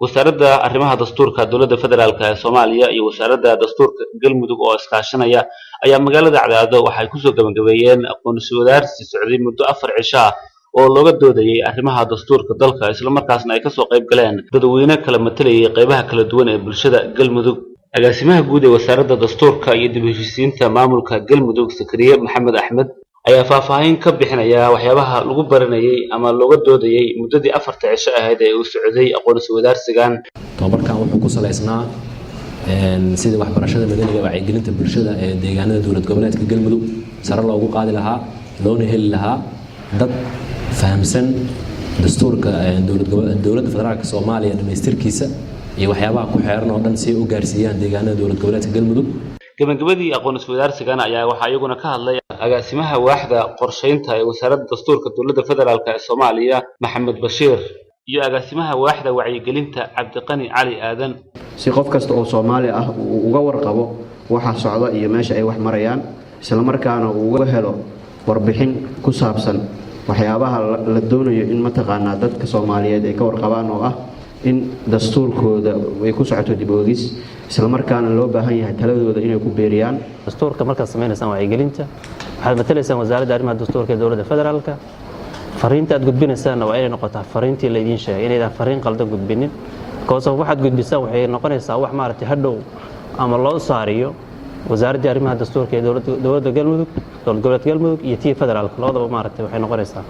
wasaaradda arrimaha dastuurka dowladda federaalka ee Soomaaliya iyo wasaaradda dastuurka Galmudug oo iskaashanaya ayaa magaalada Cadaado waxay ku soo gabagabeeyeen aqoonsi wadaarsi socday muddo 4 cisho ah oo looga doodayay arrimaha dastuurka dalka isla markaasna ay ka soo qayb galeen dadweyne kala matalayay qaybaha kala duwan ee bulshada Galmudug. agaasimaha guud ee wasaaradda dastuurka iyo dib u heshiisiinta maamulka Galmudug Sakariye Maxamed Axmed ayaa faahfaahin ka bixinaya waxyaabaha lagu baranayay ama looga doodayay muddadii 4 cisho ahayd ee uu socday aqoonsi wadaarsigan. tababarkan wuxuu ku saleysnaa sida waxbarashada madaniga wacyigelinta bulshada ee deegaanada dowlad goboleedka Galmudug sare loogu qaadi lahaa loona heli lahaa dad fahamsan dastuurka dowladda federaalka Soomaaliya dhamaystirkiisa iyo waxyaabaha ku xeeran oo dhan si ay u gaarsiiyaan deegaanada dowlad goboleedka Galmudug. gabagabadii aqoonsi wadaarsigan ayaa waxa iyaguna ka hadlay agaasimaha waaxda qorsheynta ee wasaaradda dastuurka dowladda federaalka ee Soomaaliya Maxamed Bashiir iyo agaasimaha waaxda wacyigelinta Cabdiqani Cali Aadan si qof kasta oo Soomaali ah uu uga warqabo waxa socda iyo meesha ay wax marayaan isla markaana uu uga helo warbixin ku saabsan waxyaabaha la doonayo in mataqaanaa dadka Soomaaliyeed ay ka warqabaan oo ah in dastuurkooda ay ku socoto dib u eegis isla markaana loo baahan yahay taladooda inay ku beeriyaan dastuurka marka sameynaysan wacyigelinta waxaad matalaysaan wasaaradda arrimaha dastuurka ee dowladda federaalka fariinta aad gudbinaysaan waa inay noqotaa fariintii la idin sheegay inaydan fariin qaldan gudbinin koosoo waxaad gudbisaan waxay noqonaysaa wax maaragtay hadhow ama loo saariyo wasaaradda arrimaha dastuurka ee dowladda Galmudug dowlad goboleedka Galmudug iyo tii federaalka labadaba maaragtay waxay noqonaysaa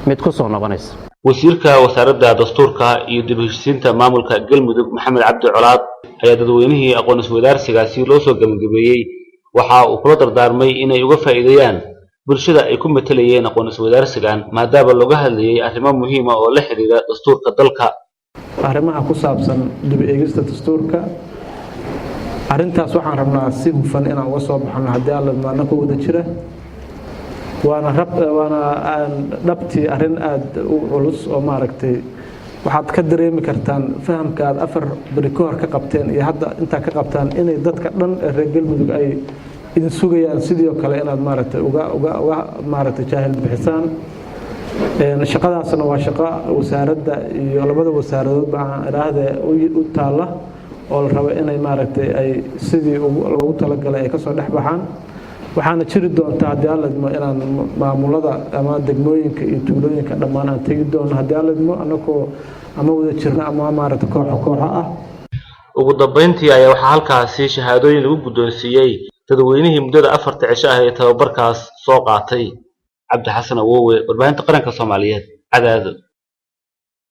mid ku soo noqonaysa. wasiirka wasaaradda dastuurka iyo dib u heshiisiinta maamulka Galmudug Maxamed Cabdi Colaad ayaa dadweynihii aqoonsi wadaarsigaasi loo soo gabagabeeyay waxa uu kula dardaarmay inay uga faa'iideeyaan bulshada ay ku matalayeen aqoonsi wadaarsigan maadaama looga hadlayay arrimo muhiim ah oo la xiriira dastuurka dalka. arrimaha ku saabsan dib u eegista dastuurka arintaas waxaan rabnaa si hufan inaan uga soo baxno haddii alla maana ku wada jira waana dhabtii arrin aad u culus oo maaragtay waxaad ka dareemi kartaan fahamka aad 4 bari ka hor ka qabteen iyo hadda inta ka qabtaan inay dadka dhan reer Galmudug ay idin sugayaan sidoo kale inaad maaragtay uga maaragtay jaahil bixisaan shaqadaasna waa shaqo wasaaradda iyo labada wasaaradood baan iraahday u taala oo la rabo inay maaragtay ay sidii ugu talagalay ay ka soo dhex baxaan waxaana jiri doontaa haddii alla idmo inaan maamulada ama degmooyinka iyo tuulooyinka dhammaan aan tegi doono haddii alla idmo anagoo ama wada jirna ama maaragtay kooxo ah. ugu dambeyntii ayaa waxaa halkaasi shahaadooyin lagu guddoonsiiyey dadweynihii muddada 4 cisho ah ee tababarkaas soo qaatay. Cabdi Xasan Awowe, warbaahinta qaranka Soomaaliyeed, Cadaado.